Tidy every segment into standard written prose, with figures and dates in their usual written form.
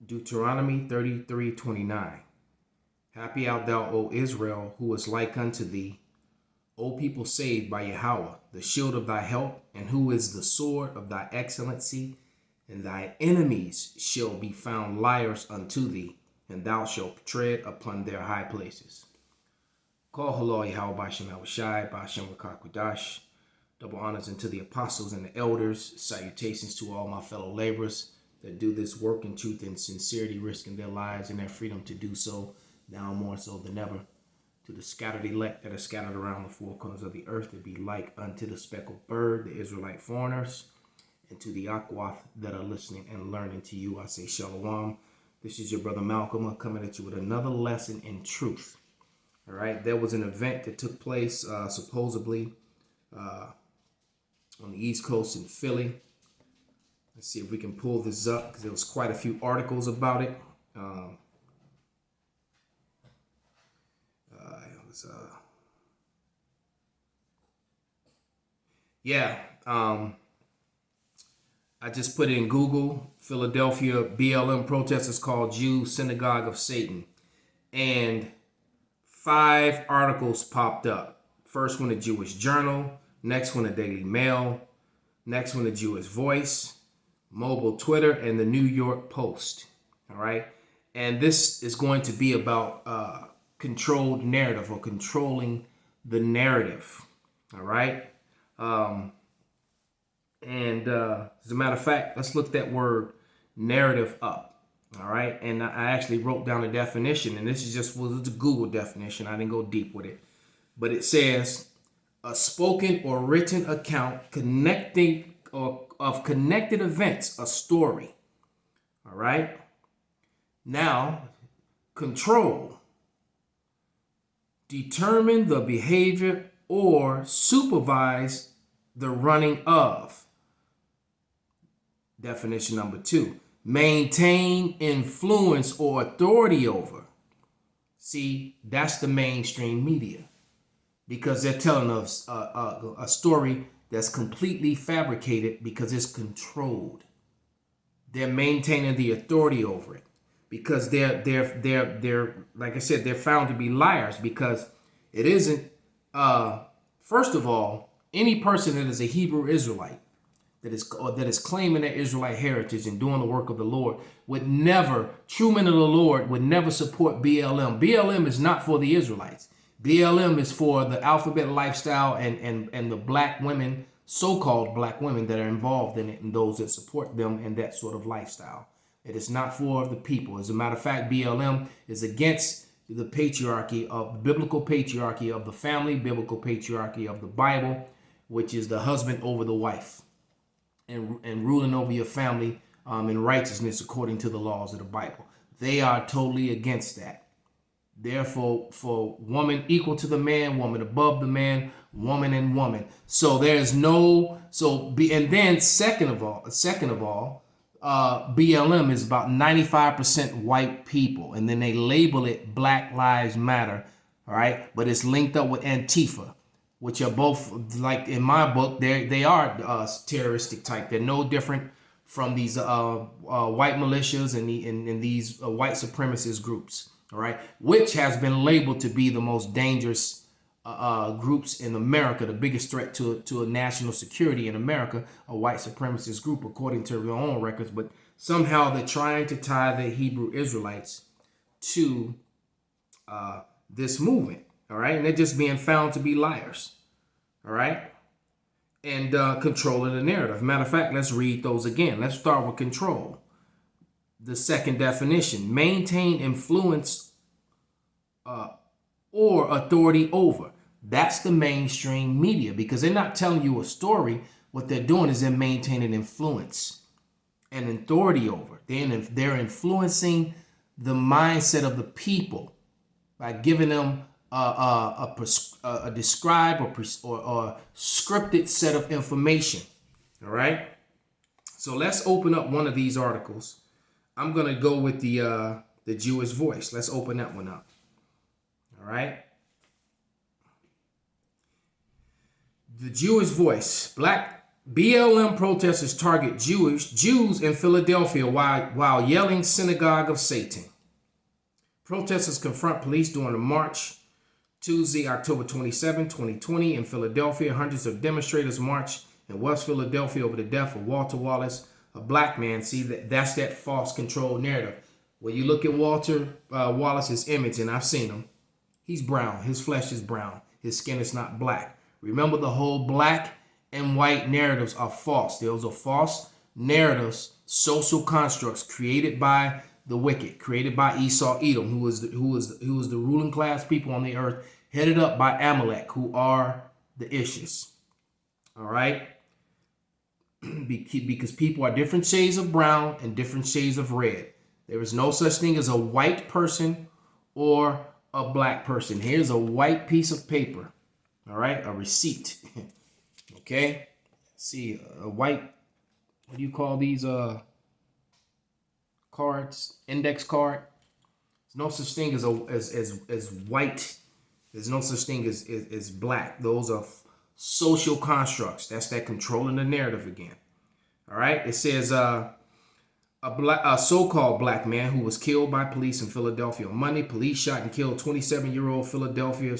Deuteronomy 33:29. Happy art thou, O Israel, who is like unto thee, O people saved by Yahweh, the shield of thy help, and who is the sword of thy excellency, and thy enemies shall be found liars unto thee, and thou shalt tread upon their high places. Call halal Yahweh Bashem Yahushai, Bashem Rakakwadash. Double honors unto the apostles and the elders. Salutations to all my fellow laborers that do this work in truth and sincerity, risking their lives and their freedom to do so, now more so than ever. To the scattered elect that are scattered around the four corners of the earth, to be like unto the speckled bird, the Israelite foreigners, and to the Akwath that are listening and learning to you, I say Shalom. This is your brother Malcolm coming at you with another lesson in truth. All right, there was an event that took place supposedly on the East Coast in Philly. Let's see if we can pull this up because there was quite a few articles about it. I just put in Google, Philadelphia BLM protesters called Jews Synagogue of Satan, and 5 articles popped up. First one, a Jewish Journal. Next one, a Daily Mail. Next one, a Jewish Voice, Mobile Twitter, and the New York Post. All right. And this is going to be about controlled narrative, or controlling the narrative. All right. As a matter of fact, let's look that word narrative up. All right. And I actually wrote down a definition, and this is just was a Google definition. I didn't go deep with it, but it says a spoken or written account connecting or of connected events, a story. All right. Now, control. Determine the behavior or supervise the running of. Definition number 2. Maintain influence or authority over. See, that's the mainstream media, because they're telling us a story that's completely fabricated because it's controlled. They're maintaining the authority over it because they're like I said, they're found to be liars, because it isn't. First of all, any person that is a Hebrew Israelite that is claiming their Israelite heritage and doing the work of the Lord would never, true men of the Lord would never support BLM. BLM is not for the Israelites. BLM is for the alphabet lifestyle and the black women, so-called black women that are involved in it, and those that support them in that sort of lifestyle. It is not for the people. As a matter of fact, BLM is against the patriarchy of the biblical patriarchy of the family, biblical patriarchy of the Bible, which is the husband over the wife, and ruling over your family in righteousness according to the laws of the Bible. They are totally against that. Therefore, for woman equal to the man, woman above the man, woman and woman. So there's no, and then second of all, BLM is about 95% white people, and then they label it Black Lives Matter, all right? But it's linked up with Antifa, which are both, like in my book, they are terroristic type. They're no different from these white militias and these white supremacist groups, all right? Which has been labeled to be the most dangerous groups in America, the biggest threat to a national security in America, a white supremacist group, according to their own records. But somehow they're trying to tie the Hebrew Israelites to this movement, all right? And they're just being found to be liars, all right? And controlling the narrative. Matter of fact, let's read those again. Let's start with control. The second definition: maintain influence or authority over. That's the mainstream media, because they're not telling you a story. What they're doing is they're maintaining influence and authority over. They're influencing the mindset of the people by giving them a described or scripted set of information. All right. So let's open up one of these articles. I'm gonna go with the Jewish Voice. Let's open that one up. All right. The Jewish Voice: Black BLM protesters target Jews in Philadelphia while yelling "Synagogue of Satan." Protesters confront police during a march Tuesday, October 27, 2020 in Philadelphia. Hundreds of demonstrators marched in West Philadelphia over the death of Walter Wallace, a black man. See, that's that false control narrative. When you look at Walter Wallace's image, and I've seen him, he's brown. His flesh is brown. His skin is not black. Remember, the whole black and white narratives are false. Those are false narratives, social constructs created by the wicked, created by Esau, Edom, who was the ruling class people on the earth, headed up by Amalek, who are the Ishis. All right, because people are different shades of brown and different shades of red. There is no such thing as a white person or a black person. Here's a white piece of paper. All right, a receipt. Okay, see, a white, what do you call these cards? Index card. There's no such thing as white. There's no such thing as black. Those are social constructs. That's that controlling the narrative again. All right, it says a so-called black man who was killed by police in Philadelphia on Monday. Police shot and killed 27-year-old Philadelphia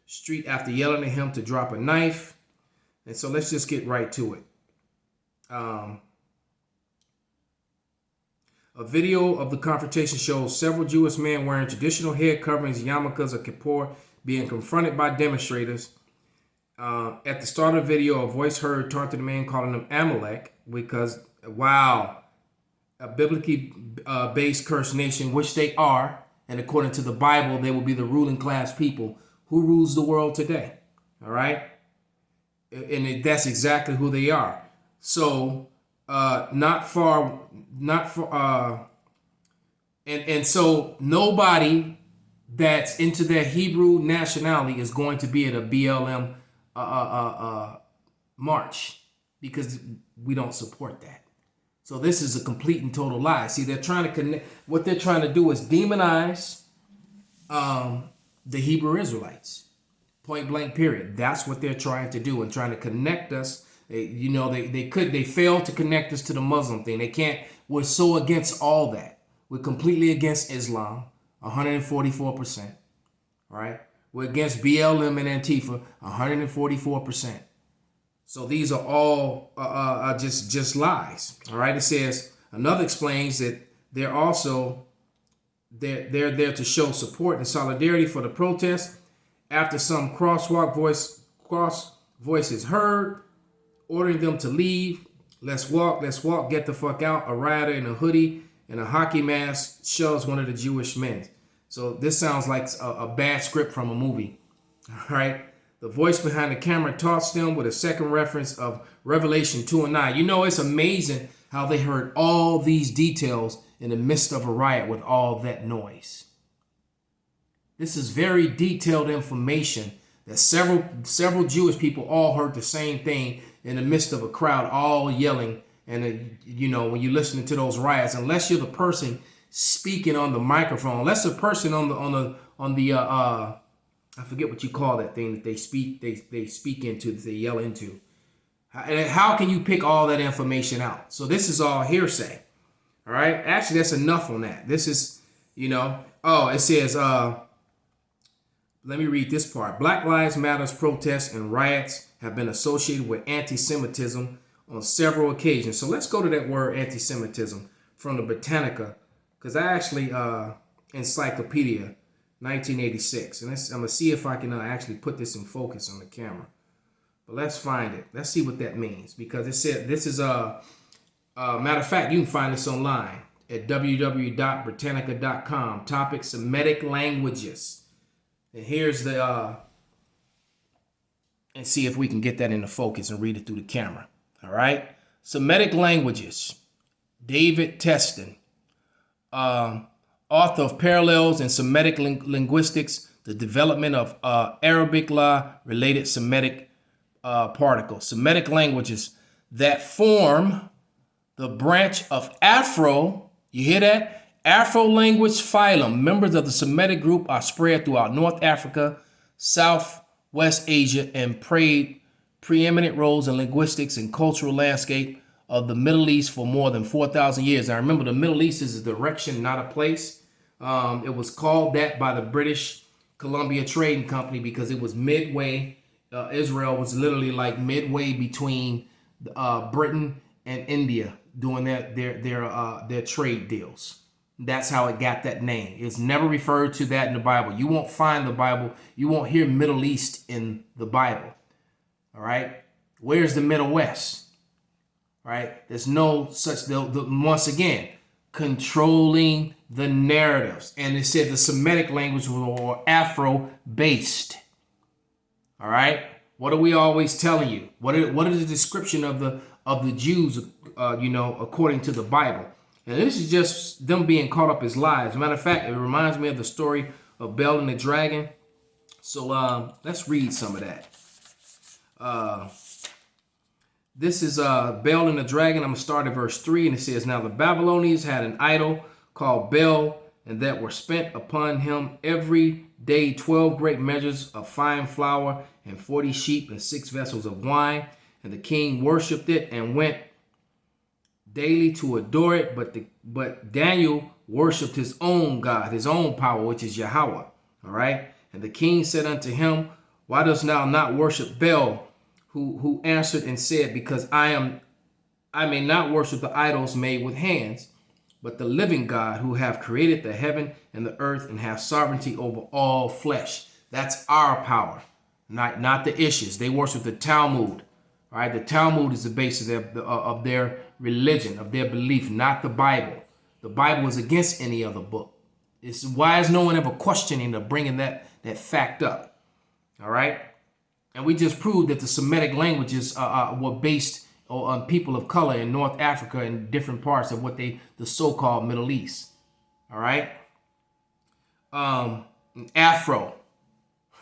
street after yelling at him to drop a knife. And so let's just get right to it. A video of the confrontation shows several Jewish men wearing traditional head coverings, yarmulkes, or kippur, being confronted by demonstrators. At the start of the video, a voice heard taunted the man, calling them Amalek, because, wow, a biblically based cursed nation, which they are, and according to the Bible, they will be the ruling class people who rules the world today. All right? And that's exactly who they are. So, and so nobody that's into their Hebrew nationality is going to be at a BLM march, because we don't support that. So this is a complete and total lie. See, they're trying to connect. What they're trying to do is demonize the Hebrew Israelites. Point blank, period. That's what they're trying to do, and trying to connect us. They failed to connect us to the Muslim thing. They can't. We're so against all that. We're completely against Islam, 144%. Right? We're against BLM and Antifa, 144%. So these are all just lies. All right. It says, another explains that they're there to show support and solidarity for the protest. After some cross voices heard, ordering them to leave. Let's walk, get the fuck out. A rioter in a hoodie and a hockey mask shoves one of the Jewish men. So this sounds like a bad script from a movie. All right. The voice behind the camera taunts them with a second reference of Revelation 2:9. You know, it's amazing how they heard all these details in the midst of a riot with all that noise. This is very detailed information that several Jewish people all heard the same thing in the midst of a crowd all yelling. And when you're listening to those riots, unless you're the person speaking on the microphone, unless the person on the I forget what you call that thing that they speak into, that they yell into. How can you pick all that information out? So this is all hearsay. All right. Actually, that's enough on that. This is, it says, let me read this part. Black Lives Matter protests and riots have been associated with anti-Semitism on several occasions. So let's go to that word anti-Semitism from the Britannica, because I actually, encyclopedia, 1986. And I'm going to see if I can actually put this in focus on the camera. But let's find it. Let's see what that means. Because it said, this is matter of fact, you can find this online at www.britannica.com. Topic, Semitic languages. And here's and see if we can get that into focus and read it through the camera. All right. Semitic languages. David Teston. Author of Parallels in Semitic Linguistics, the development of Arabic law-related Semitic particles. Semitic languages that form the branch of Afro, you hear that? Afro-language phylum. Members of the Semitic group are spread throughout North Africa, Southwest Asia, and preeminent roles in linguistics and cultural landscape of the Middle East for more than 4,000 years. Now remember, the Middle East is a direction, not a place. It was called that by the British Columbia Trading Company because it was midway. Israel was literally like midway between Britain and India doing their trade deals. That's how it got that name. It's never referred to that in the Bible. You won't find the Bible. You won't hear Middle East in the Bible. All right. Where's the Middle West? All right. There's no such. Once again, controlling the narratives. And it said the Semitic language was Afro-based. All right. What are we always telling you? What is the description of the Jews? According to the Bible. And this is just them being caught up as lies. As a matter of fact, it reminds me of the story of Bel and the Dragon. So let's read some of that. This is Bel and the Dragon. I'm going to start at verse 3. And it says, Now the Babylonians had an idol called Bel, and that were spent upon him every day 12 great measures of fine flour and 40 sheep and 6 vessels of wine. And the king worshipped it and went daily to adore it, but Daniel worshipped his own God, his own power, which is Yahweh. All right. And the king said unto him, Why dost thou not worship Bel? Who answered and said, Because I may not worship the idols made with hands, but the living God who have created the heaven and the earth and have sovereignty over all flesh. That's our power, not the issues. They worship the Talmud. All right. The Talmud is the basis of their religion, of their belief, not the Bible. The Bible is against any other book. It's why is no one ever questioning or bringing that fact up? All right. And we just proved that the Semitic languages were based on people of color in North Africa and different parts of the so-called Middle East. All right. Afro.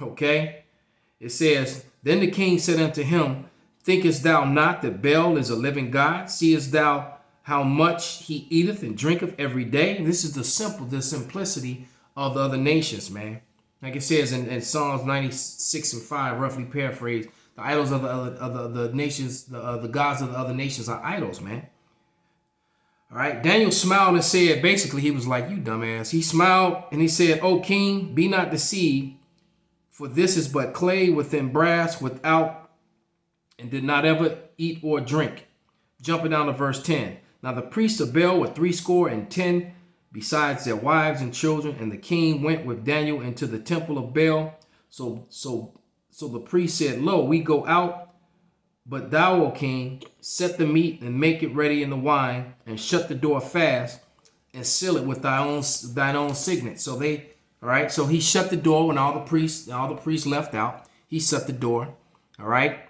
Okay. It says, Then the king said unto him, Thinkest thou not that Bel is a living God? Seest thou how much he eateth and drinketh every day? And this is the simplicity of the other nations, man. Like it says in Psalms 96 and 5, roughly paraphrased, the idols of the nations, the gods of the other nations are idols, man. All right. Daniel smiled and said, basically, he was like, You dumbass. He smiled and he said, O king, be not deceived, for this is but clay within brass without, and did not ever eat or drink. Jumping down to verse 10. Now the priests of Bel were 70, besides their wives and children, and the king went with Daniel into the temple of Bel. So the priest said, Lo, we go out, but thou, O king, set the meat and make it ready in the wine, and shut the door fast, and seal it with thine own signet. So so he shut the door when all the priests left out. He shut the door. All right.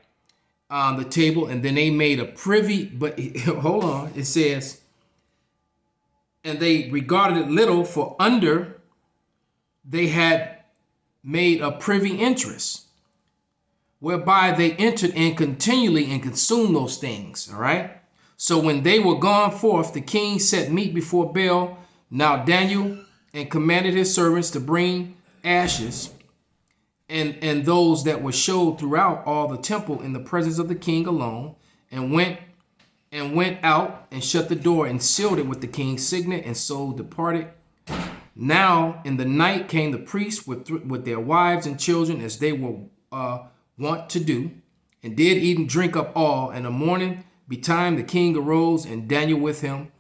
On the table, and then they made a privy, but hold on, it says, and they regarded it little, for under they had made a privy interest, whereby they entered in continually and consumed those things. All right. So when they were gone forth, the king set meat before Bel. Now Daniel and commanded his servants to bring ashes and those that were showed throughout all the temple in the presence of the king alone, and went out and shut the door and sealed it with the king's signet, and so departed. Now in the night came the priests with their wives and children, as they were wont to do, and did eat and drink up all. And the morning betime the king arose, and Daniel with him.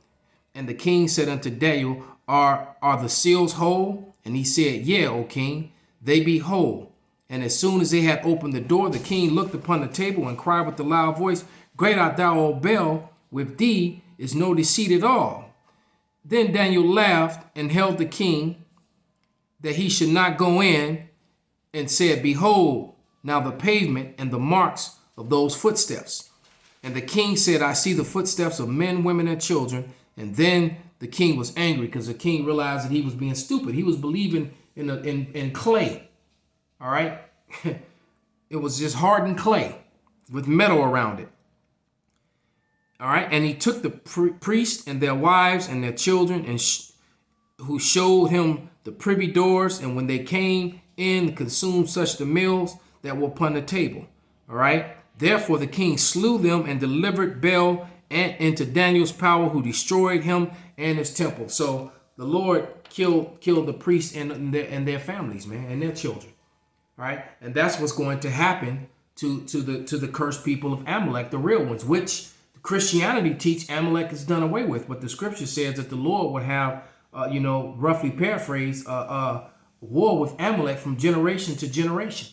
And the king said unto Daniel, Are the seals whole? And he said, Yea, O king, they be whole. And as soon as they had opened the door, the king looked upon the table and cried with a loud voice, Great art thou, O Bel, with thee is no deceit at all. Then Daniel laughed and held the king that he should not go in, and said, Behold, now the pavement and the marks of those footsteps. And the king said, I see the footsteps of men, women, and children. And then the king was angry, because the king realized that he was being stupid. He was believing in clay. All right. It was just hardened clay with metal around it. All right. And he took the priests and their wives and their children, and who showed him the privy doors. And when they came in, consumed such the meals that were upon the table. All right. Therefore the king slew them and delivered Bel and into Daniel's power, who destroyed him and his temple. So the Lord killed the priests and their families, man, and their children. Right? And that's what's going to happen to the cursed people of Amalek, the real ones, which Christianity teach Amalek is done away with. But the scripture says that the Lord would have, roughly paraphrase, war with Amalek from generation to generation.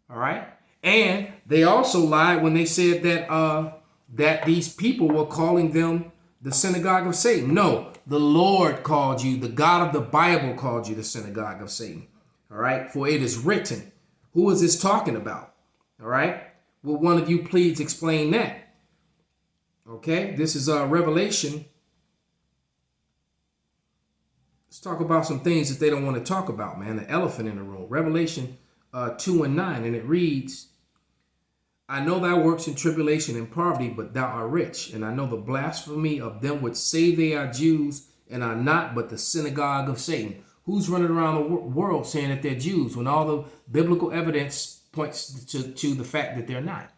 All right. And they also lied when they said that these people were calling them the synagogue of Satan. No, the Lord called you, the God of the Bible called you the synagogue of Satan. All right. For it is written. Who is this talking about? All right. Will one of you please explain that? Okay. This is Revelation. Let's talk about some things that they don't want to talk about, man. The elephant in the room. Revelation 2:9. And it reads, I know thy works in tribulation and poverty, but thou art rich. And I know the blasphemy of them which say they are Jews and are not, but the synagogue of Satan. Who's running around the world saying that they're Jews when all the biblical evidence points to the fact that they're not?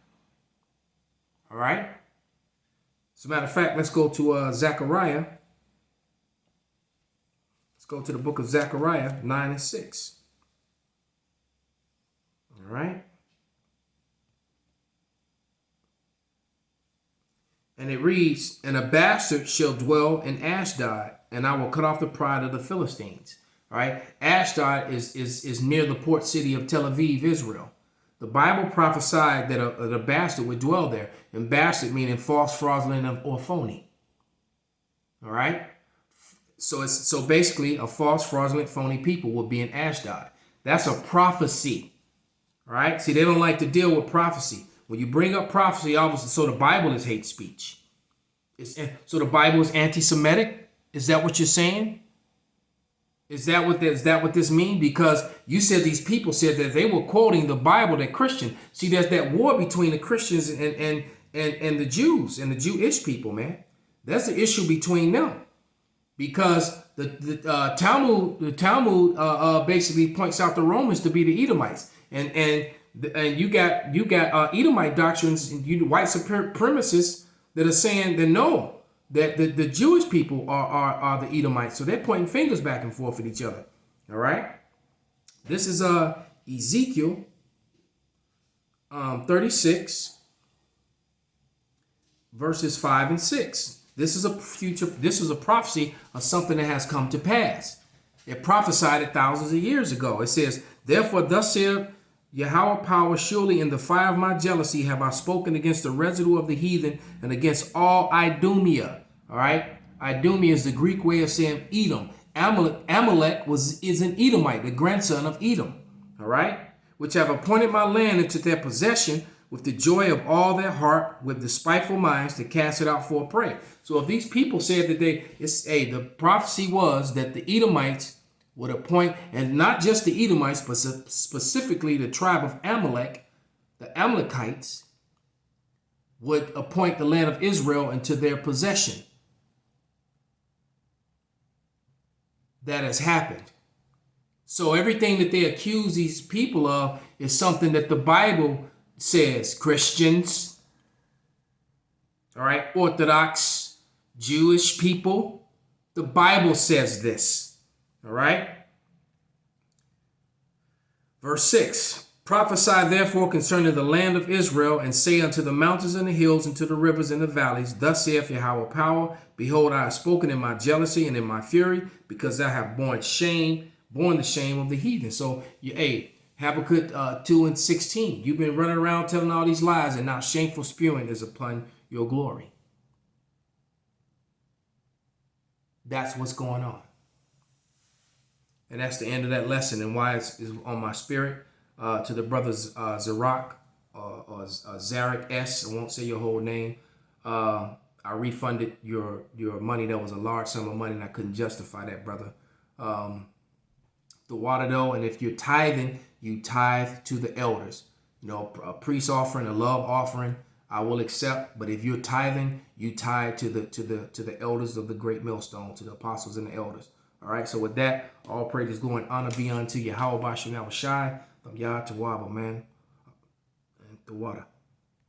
All right. As a matter of fact, let's go to Zechariah. Let's go to the book of Zechariah 9:6. All right. And it reads, and a bastard shall dwell in Ashdod, and I will cut off the pride of the Philistines. All right. Ashdod is near the port city of Tel Aviv, Israel. The Bible prophesied that a bastard would dwell there. And bastard meaning false, fraudulent, or phony. All right. So basically a false, fraudulent, phony people will be in Ashdod. That's a prophecy. All right. See, they don't like to deal with prophecy. When you bring up prophecy, obviously, so the Bible is hate speech. So the Bible is anti-Semitic. Is that what you're saying? Is that what this means? Because you said these people said that they were quoting the Bible, that Christian. See, there's that war between the Christians and the Jews and the Jewish people, man. That's the issue between them. Because the Talmud basically points out the Romans to be the Edomites, and you got Edomite doctrines and white supremacists that are saying that no, that the Jewish people are the Edomites. So they're pointing fingers back and forth at each other. All right. This is Ezekiel 36 verses 5 and 6. This is a prophecy of something that has come to pass. It prophesied it thousands of years ago. It says, therefore, thus saith Yahweh power, surely in the fire of my jealousy have I spoken against the residue of the heathen and against all Idumea. All right. Idumea is the Greek way of saying Edom. Amalek is an Edomite, the grandson of Edom. All right. Which have appointed my land into their possession with the joy of all their heart, with the spiteful minds to cast it out for a prey. So if these people said that the prophecy was that the Edomites would appoint, and not just the Edomites, but specifically the tribe of Amalek, the Amalekites, would appoint the land of Israel into their possession. That has happened. So everything that they accuse these people of is something that the Bible says. Christians, all right, Orthodox, Jewish people, the Bible says this. All right. Verse 6. Prophesy therefore concerning the land of Israel, and say unto the mountains and the hills, and to the rivers and the valleys, thus saith Yahweh power, behold, I have spoken in my jealousy and in my fury, because I have borne the shame of the heathen. So, Habakkuk 2:16. You've been running around telling all these lies, and now shameful spewing is upon your glory. That's what's going on. And that's the end of that lesson, and why it's on my spirit. To the brothers Zarek or Zarek S. I won't say your whole name. I refunded your money. That was a large sum of money, and I couldn't justify that, brother. The water though, and if you're tithing, you tithe to the elders. A priest offering, a love offering, I will accept. But if you're tithing, you tithe to the elders of the great millstone, to the apostles and the elders. All right. So with that, all praise, glory, and honor be unto Yahweh Bashem Shai, from Yah to Wabba, man, and the water.